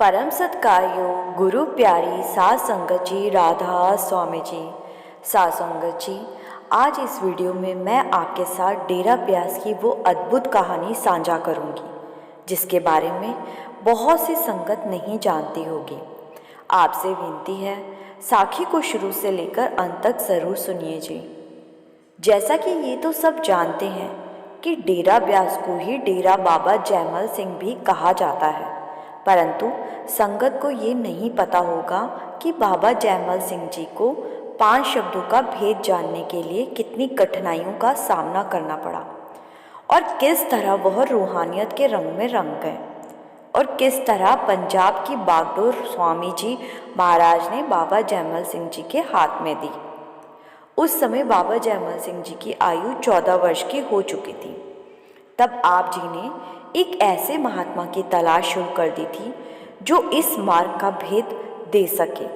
परम सत्कार्यो गुरु प्यारी साध संगत जी, राधा स्वामी जी। साध संगत जी, आज इस वीडियो में मैं आपके साथ डेरा ब्यास की वो अद्भुत कहानी साझा करूंगी जिसके बारे में बहुत सी संगत नहीं जानती होगी। आपसे विनती है, साखी को शुरू से लेकर अंत तक ज़रूर सुनिए जी। जैसा कि ये तो सब जानते हैं कि डेरा ब्यास को ही डेरा बाबा जयमल सिंह भी कहा जाता है, परंतु संगत को ये नहीं पता होगा कि बाबा जयमल सिंह जी को 5 शब्दों का भेद जानने के लिए कितनी कठिनाइयों का सामना करना पड़ा और किस तरह वह रूहानियत के रंग में रंग गए और किस तरह पंजाब की बागडोर स्वामी जी महाराज ने बाबा जयमल सिंह जी के हाथ में दी। उस समय बाबा जयमल सिंह जी की आयु 14 वर्ष की हो चुकी थी। तब आप जी ने एक ऐसे महात्मा की तलाश शुरू कर दी थी जो इस मार्ग का भेद दे सके।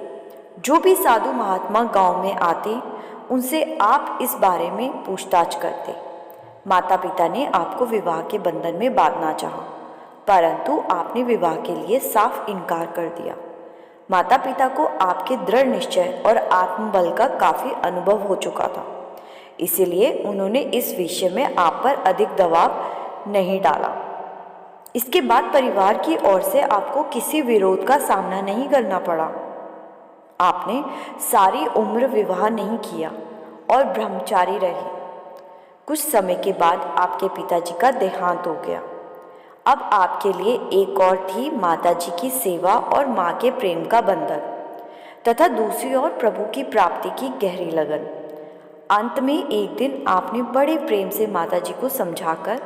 जो भी साधु महात्मा गांव में आते उनसे आप इस बारे में पूछताछ करते। माता पिता ने आपको विवाह के बंधन में बांधना चाहा, परंतु आपने विवाह के लिए साफ इनकार कर दिया। माता पिता को आपके दृढ़ निश्चय और आत्मबल का काफ़ी अनुभव हो चुका था, इसीलिए उन्होंने इस विषय में आप पर अधिक दबाव नहीं डाला। इसके बाद परिवार की ओर से आपको किसी विरोध का सामना नहीं करना पड़ा। आपने सारी उम्र विवाह नहीं किया और ब्रह्मचारी रहे। कुछ समय के बाद आपके पिताजी का देहांत हो गया। अब आपके लिए एक और थी माताजी की सेवा और माँ के प्रेम का बंधन, तथा दूसरी ओर प्रभु की प्राप्ति की गहरी लगन। अंत में एक दिन आपने बड़े प्रेम से माताजी को समझाकर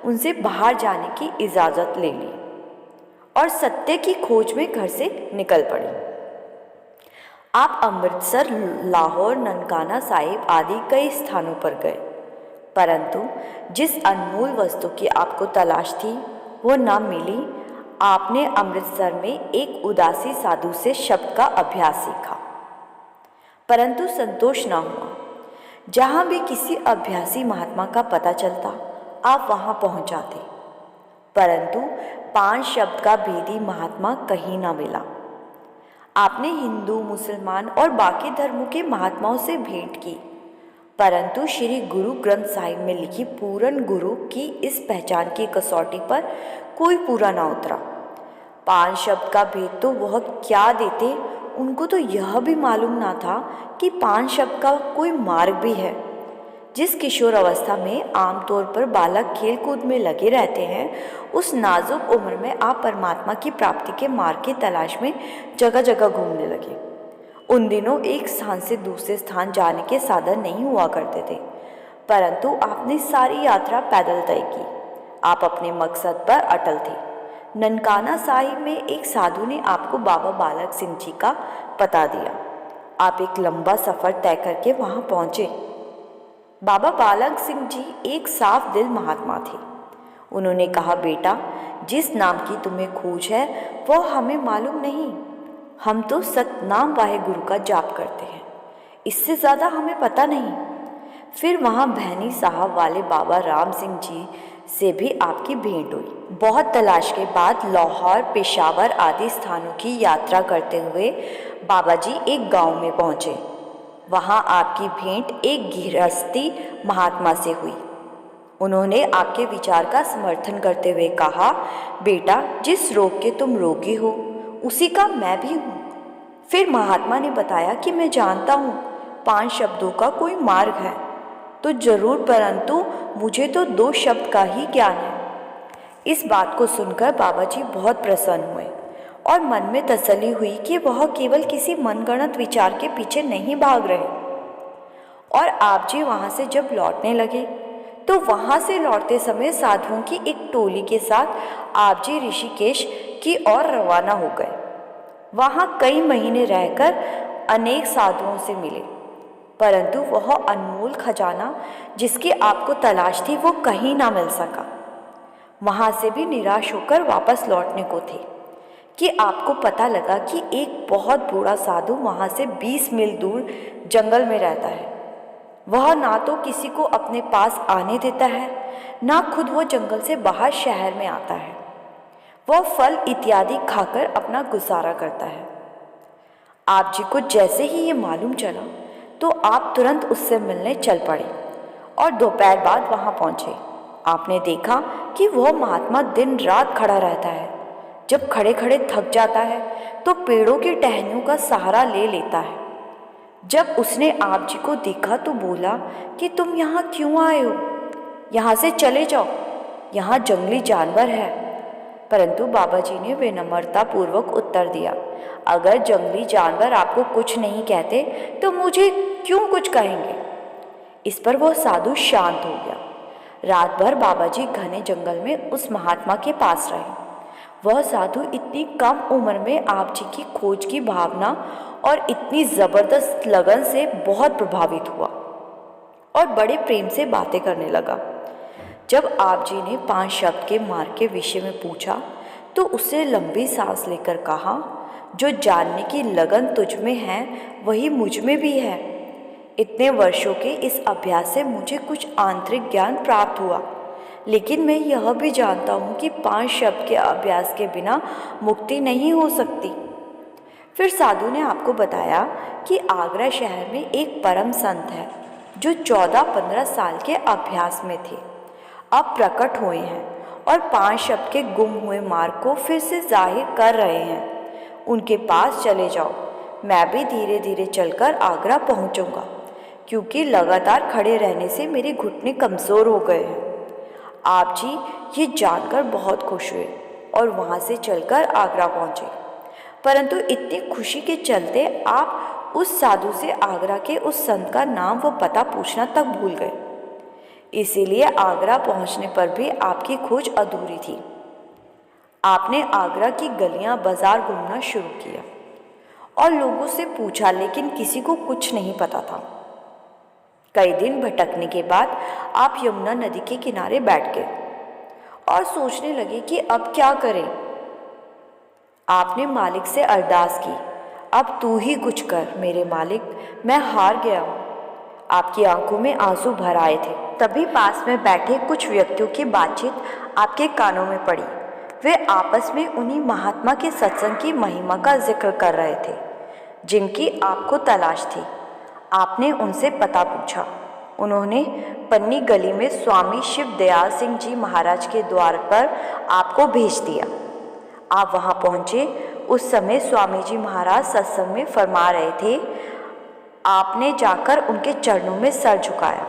उनसे बाहर जाने की इजाज़त ले ली और सत्य की खोज में घर से निकल पड़ी। आप अमृतसर, लाहौर, ननकाना साहिब आदि कई स्थानों पर गए, परंतु जिस अनमोल वस्तु की आपको तलाश थी वो ना मिली। आपने अमृतसर में एक उदासी साधु से शब्द का अभ्यास सीखा, परंतु संतोष ना हुआ। जहाँ भी किसी अभ्यासी महात्मा का पता चलता आप वहाँ पहुँच जाते, परंतु 5 शब्द का भेदी महात्मा कहीं ना मिला। आपने हिंदू, मुसलमान और बाकी धर्मों के महात्माओं से भेंट की, परंतु श्री गुरु ग्रंथ साहिब में लिखी पूर्ण गुरु की इस पहचान की कसौटी पर कोई पूरा ना उतरा। 5 शब्द का भेद तो वह क्या देते, उनको तो यह भी मालूम ना था कि 5 शब्द का कोई मार्ग भी है। जिस किशोर अवस्था में आमतौर पर बालक खेल कूद में लगे रहते हैं, उस नाजुक उम्र में आप परमात्मा की प्राप्ति के मार्ग की तलाश में जगह जगह घूमने लगे। उन दिनों एक स्थान से दूसरे स्थान जाने के साधन नहीं हुआ करते थे, परंतु आपने सारी यात्रा पैदल तय की। आप अपने मकसद पर अटल थे। ननकाना साहिब में एक साधु ने आपको बाबा बालक सिंह जी का पता दिया। आप एक लंबा सफ़र तय करके वहाँ पहुँचे। बाबा बालक सिंह जी एक साफ दिल महात्मा थे। उन्होंने कहा, बेटा, जिस नाम की तुम्हें खोज है वह हमें मालूम नहीं। हम तो सतनाम वाहे गुरु का जाप करते हैं, इससे ज़्यादा हमें पता नहीं। फिर वहाँ भैनी साहब वाले बाबा राम सिंह जी से भी आपकी भेंट हुई। बहुत तलाश के बाद लाहौर, पेशावर आदि स्थानों की यात्रा करते हुए बाबा जी एक गांव में पहुँचे। वहाँ आपकी भेंट एक गृहस्थी महात्मा से हुई। उन्होंने आपके विचार का समर्थन करते हुए कहा, बेटा, जिस रोग के तुम रोगी हो उसी का मैं भी हूँ। फिर महात्मा ने बताया कि मैं जानता हूँ 5 शब्दों का कोई मार्ग है तो जरूर, परंतु मुझे तो 2 शब्द का ही ज्ञान है। इस बात को सुनकर बाबा जी बहुत प्रसन्न हुए और मन में तसल्ली हुई कि वह केवल किसी मनगढ़ंत विचार के पीछे नहीं भाग रहे। और आप जी वहाँ से जब लौटने लगे तो वहाँ से लौटते समय साधुओं की एक टोली के साथ आप जी ऋषिकेश की ओर रवाना हो गए। वहाँ कई महीने रहकर अनेक साधुओं से मिले, परंतु वह अनमोल खजाना जिसकी आपको तलाश थी वो कहीं ना मिल सका। वहाँ से भी निराश होकर वापस लौटने को थे कि आपको पता लगा कि एक बहुत बूढ़ा साधु वहाँ से 20 मील दूर जंगल में रहता है। वह ना तो किसी को अपने पास आने देता है, ना खुद वो जंगल से बाहर शहर में आता है। वह फल इत्यादि खाकर अपना गुजारा करता है। आप जी को जैसे ही ये मालूम चला तो आप तुरंत उससे मिलने चल पड़े और दोपहर बाद वहाँ पहुँचे। आपने देखा कि वह महात्मा दिन रात खड़ा रहता है। जब खड़े खड़े थक जाता है तो पेड़ों की टहनियों का सहारा ले लेता है। जब उसने आप जी को देखा तो बोला कि तुम यहाँ क्यों आए हो? यहाँ से चले जाओ, यहाँ जंगली जानवर है। परंतु बाबा जी ने विनम्रतापूर्वक उत्तर दिया, अगर जंगली जानवर आपको कुछ नहीं कहते तो मुझे क्यों कुछ कहेंगे? इस पर वह साधु शांत हो गया। रात भर बाबा जी घने जंगल में उस महात्मा के पास रहे। वह साधु इतनी कम उम्र में आप जी की खोज की भावना और इतनी ज़बरदस्त लगन से बहुत प्रभावित हुआ और बड़े प्रेम से बातें करने लगा। जब आप जी ने 5 शब्द के मार्ग के विषय में पूछा तो उससे लंबी सांस लेकर कहा, जो जानने की लगन तुझ में है वही मुझ में भी है। इतने वर्षों के इस अभ्यास से मुझे कुछ आंतरिक ज्ञान प्राप्त हुआ, लेकिन मैं यह भी जानता हूँ कि 5 शब्द के अभ्यास के बिना मुक्ति नहीं हो सकती। फिर साधु ने आपको बताया कि आगरा शहर में एक परम संत है जो 14-15 साल के अभ्यास में थे, अब प्रकट हुए हैं और 5 शब्द के गुम हुए मार्ग को फिर से जाहिर कर रहे हैं। उनके पास चले जाओ। मैं भी धीरे धीरे चलकर आगरा पहुंचूंगा, क्योंकि लगातार खड़े रहने से मेरे घुटने कमज़ोर हो गए हैं। आप जी ये जानकर बहुत खुश हुए और वहाँ से चलकर आगरा पहुँचे। परंतु इतनी खुशी के चलते आप उस साधु से आगरा के उस संत का नाम व पता पूछना तक भूल गए। इसीलिए आगरा पहुँचने पर भी आपकी खोज अधूरी थी। आपने आगरा की गलियाँ बाजार घूमना शुरू किया और लोगों से पूछा, लेकिन किसी को कुछ नहीं पता था। कई दिन भटकने के बाद आप यमुना नदी के किनारे बैठ गए और सोचने लगे कि अब क्या करें। आपने मालिक से अरदास की, अब तू ही कुछ कर मेरे मालिक, मैं हार गया हूँ। आपकी आंखों में आंसू भर आए थे। तभी पास में बैठे कुछ व्यक्तियों की बातचीत आपके कानों में पड़ी। वे आपस में उन्हीं महात्मा के सत्संग की महिमा का जिक्र कर रहे थे जिनकी आपको तलाश थी। आपने उनसे पता पूछा। उन्होंने पन्नी गली में स्वामी शिव दयाल सिंह जी महाराज के द्वार पर आपको भेज दिया। आप वहां पहुंचे। उस समय स्वामी जी महाराज सत्संग में फरमा रहे थे। आपने जाकर उनके चरणों में सर झुकाया।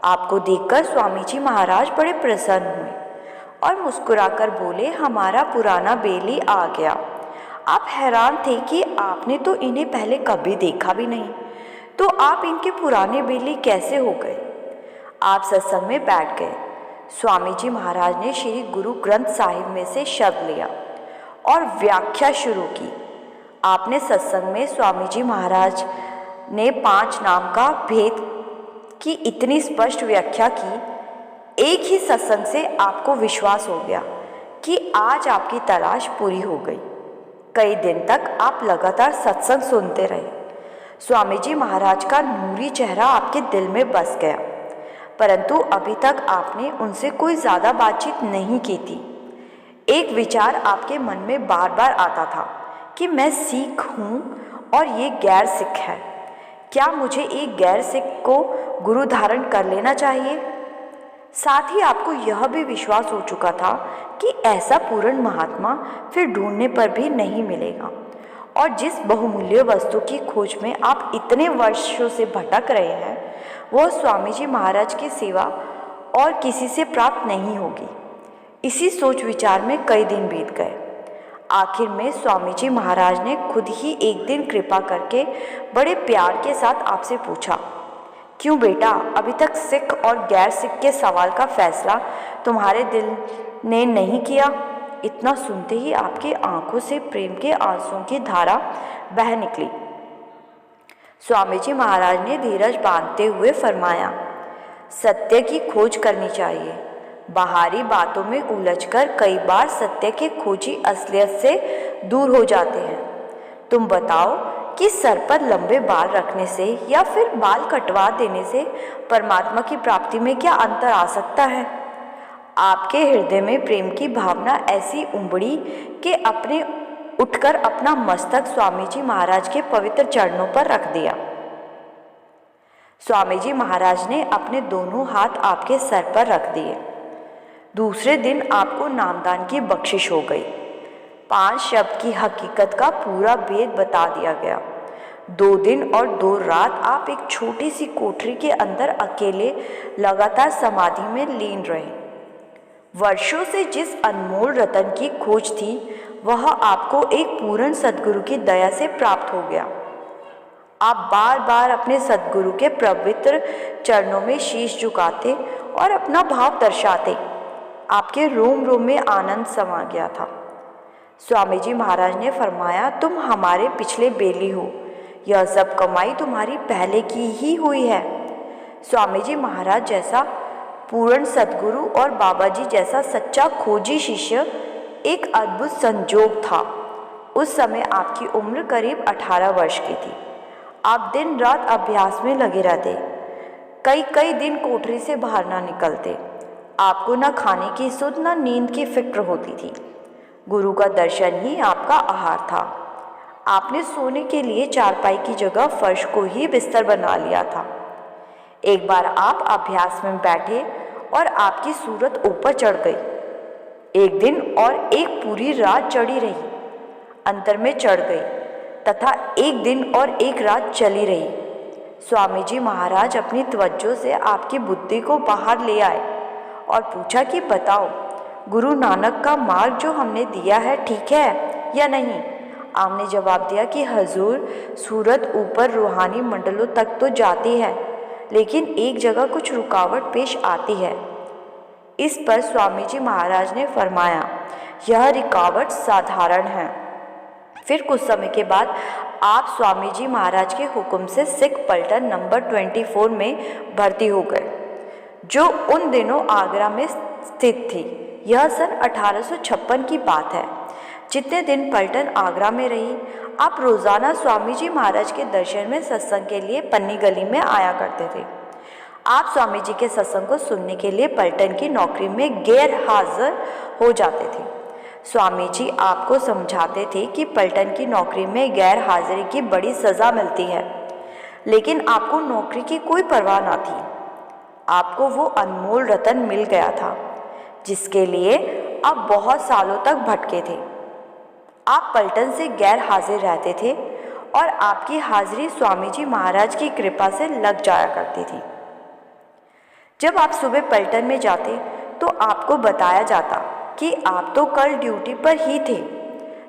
आपको देखकर स्वामी जी महाराज बड़े प्रसन्न हुए और मुस्कुराकर बोले, हमारा पुराना बेली आ गया। आप हैरान थे कि आपने तो इन्हें पहले कभी देखा भी नहीं, तो आप इनके पुराने बेली कैसे हो गए? आप सत्संग में बैठ गए। स्वामी जी महाराज ने श्री गुरु ग्रंथ साहिब में से शब्द लिया और व्याख्या शुरू की। आपने सत्संग में स्वामी जी महाराज ने 5 नाम का भेद की इतनी स्पष्ट व्याख्या की, एक ही सत्संग से आपको विश्वास हो गया कि आज आपकी तलाश पूरी हो गई। कई दिन तक आप लगातार सत्संग सुनते रहे। स्वामी जी महाराज का नूरी चेहरा आपके दिल में बस गया, परंतु अभी तक आपने उनसे कोई ज़्यादा बातचीत नहीं की थी। एक विचार आपके मन में बार बार आता था कि मैं सिख हूँ और ये गैर सिख है। क्या मुझे एक गैर सिख को गुरु धारण कर लेना चाहिए? साथ ही आपको यह भी विश्वास हो चुका था कि ऐसा पूर्ण महात्मा फिर ढूंढने पर भी नहीं मिलेगा, और जिस बहुमूल्य वस्तु की खोज में आप इतने वर्षों से भटक रहे हैं वह स्वामी जी महाराज की सेवा और किसी से प्राप्त नहीं होगी। इसी सोच विचार में कई दिन बीत गए। आखिर में स्वामी जी महाराज ने खुद ही एक दिन कृपा करके बड़े प्यार के साथ आपसे पूछा, क्यों बेटा, अभी तक सिख और गैर सिख के सवाल का फैसला तुम्हारे दिल ने नहीं किया? इतना सुनते ही आपकी आंखों से प्रेम के आंसुओं की धारा बह निकली। स्वामी जी महाराज ने धीरज बांधते हुए फरमाया, सत्य की खोज करनी चाहिए। बाहरी बातों में उलझकर कई बार सत्य के खोजी असलियत से दूर हो जाते हैं। तुम बताओ कि सर पर लंबे बाल रखने से या फिर बाल कटवा देने से परमात्मा की प्राप्ति में क्या अंतर आ सकता है? आपके हृदय में प्रेम की भावना ऐसी उमड़ी कि अपने उठकर अपना मस्तक स्वामी जी महाराज के पवित्र चरणों पर रख दिया। स्वामी जी महाराज ने अपने दोनों हाथ आपके सर पर रख दिए। दूसरे दिन आपको नामदान की बख्शिश हो गई। 5 शब्द की हकीकत का पूरा भेद बता दिया गया। 2 दिन और 2 रात आप एक छोटी सी कोठरी के अंदर अकेले लगातार समाधि में लीन रहे। वर्षों से जिस अनमोल रतन की खोज थी वह आपको एक पूर्ण सद्गुरु की दया से प्राप्त हो गया। आप बार बार अपने सद्गुरु के पवित्र चरणों में शीश झुकाते और अपना भाव दर्शाते। आपके रोम रोम में आनंद समा गया था। स्वामी जी महाराज ने फरमाया, तुम हमारे पिछले बेली हो, यह सब कमाई तुम्हारी पहले की ही हुई है। स्वामी जी महाराज जैसा पूर्ण सद्गुरु और बाबा जी जैसा सच्चा खोजी शिष्य एक अद्भुत संजोग था। उस समय आपकी उम्र करीब 18 वर्ष की थी। आप दिन रात अभ्यास में लगे रहते, कई कई दिन कोठरी से बाहर ना निकलते। आपको न खाने की सुध न नींद की फिक्र होती थी। गुरु का दर्शन ही आपका आहार था। आपने सोने के लिए चारपाई की जगह फर्श को ही बिस्तर बना लिया था। एक बार आप अभ्यास में बैठे और आपकी सूरत ऊपर चढ़ गई। एक दिन और एक पूरी रात चढ़ी रही, अंतर में चढ़ गई तथा एक दिन और एक रात चली रही। स्वामी जी महाराज अपनी तवज्जो से आपकी बुद्धि को बाहर ले आए और पूछा कि बताओ, गुरु नानक का मार्ग जो हमने दिया है ठीक है या नहीं। आपने जवाब दिया कि हजूर, सूरत ऊपर रूहानी मंडलों तक तो जाती है, लेकिन एक जगह कुछ रुकावट पेश आती है। इस पर स्वामी जी महाराज ने फरमाया, यह रुकावट साधारण है। फिर कुछ समय के बाद आप स्वामी जी महाराज के हुक्म से सिख पलटन नंबर 24 में भर्ती हो गए, जो उन दिनों आगरा में स्थित थी। यह सन 1856 की बात है। जितने दिन पलटन आगरा में रही, आप रोज़ाना स्वामी जी महाराज के दर्शन में सत्संग के लिए पन्नी गली में आया करते थे। आप स्वामी जी के सत्संग को सुनने के लिए पलटन की नौकरी में गैर हाजिर हो जाते थे। स्वामी जी आपको समझाते थे कि पलटन की नौकरी में गैर हाजिरी की बड़ी सज़ा मिलती है, लेकिन आपको नौकरी की कोई परवाह ना थी। आपको वो अनमोल रतन मिल गया था जिसके लिए आप बहुत सालों तक भटके थे। आप पलटन से गैर हाजिर रहते थे और आपकी हाजिरी स्वामी जी महाराज की कृपा से लग जाया करती थी। जब आप सुबह पलटन में जाते तो आपको बताया जाता कि आप तो कल ड्यूटी पर ही थे।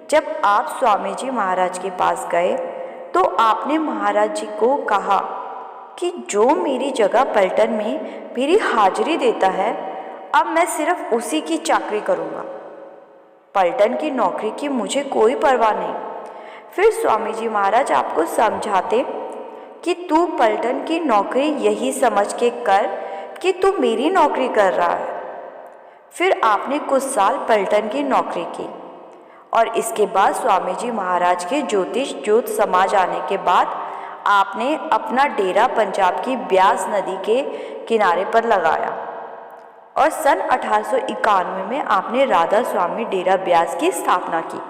जब आप स्वामी जी महाराज के पास गए तो आपने महाराज जी को कहा कि जो मेरी जगह पलटन में मेरी हाजिरी देता है, अब मैं सिर्फ उसी की चाकरी करूँगा। पलटन की नौकरी की मुझे कोई परवाह नहीं। फिर स्वामी जी महाराज आपको समझाते कि तू पलटन की नौकरी यही समझ के कर कि तू मेरी नौकरी कर रहा है। फिर आपने कुछ साल पलटन की नौकरी की और इसके बाद स्वामी जी महाराज के ज्योतिष ज्योत समा जाने के बाद आपने अपना डेरा पंजाब की ब्यास नदी के किनारे पर लगाया और सन 1891 में आपने राधा स्वामी डेरा ब्यास की स्थापना की।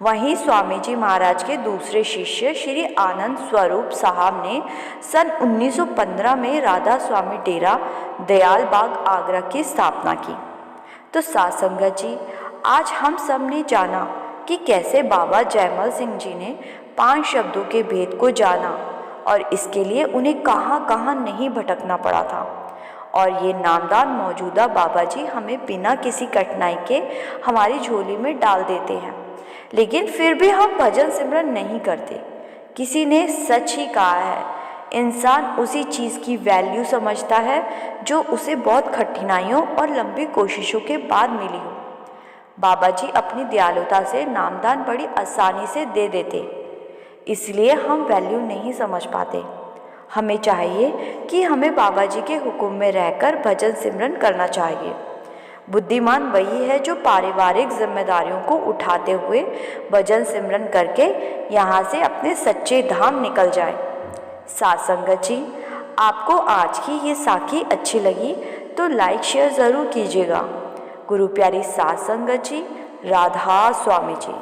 वहीं स्वामी जी महाराज के दूसरे शिष्य श्री आनंद स्वरूप साहब ने सन 1915 में राधा स्वामी डेरा दयाल बाग आगरा की स्थापना की। तो साध संगत जी, आज हम सब ने जाना कि कैसे बाबा जयमल सिंह जी ने 5 शब्दों के भेद को जाना और इसके लिए उन्हें कहाँ कहाँ नहीं भटकना पड़ा था। और ये नामदान मौजूदा बाबा जी हमें बिना किसी कठिनाई के हमारी झोली में डाल देते हैं, लेकिन फिर भी हम भजन सिमरन नहीं करते। किसी ने सच ही कहा है, इंसान उसी चीज़ की वैल्यू समझता है जो उसे बहुत कठिनाइयों और लंबी कोशिशों के बाद मिली हो। बाबा जी अपनी दयालुता से नामदान बड़ी आसानी से दे देते, इसलिए हम वैल्यू नहीं समझ पाते। हमें चाहिए कि हमें बाबा जी के हुक्म में रहकर भजन सिमरन करना चाहिए। बुद्धिमान वही है जो पारिवारिक जिम्मेदारियों को उठाते हुए भजन सिमरन करके यहाँ से अपने सच्चे धाम निकल जाए। साथ संगत जी, आपको आज की ये साखी अच्छी लगी तो लाइक शेयर ज़रूर कीजिएगा। गुरु प्यारी सात संगत जी, राधा स्वामी जी।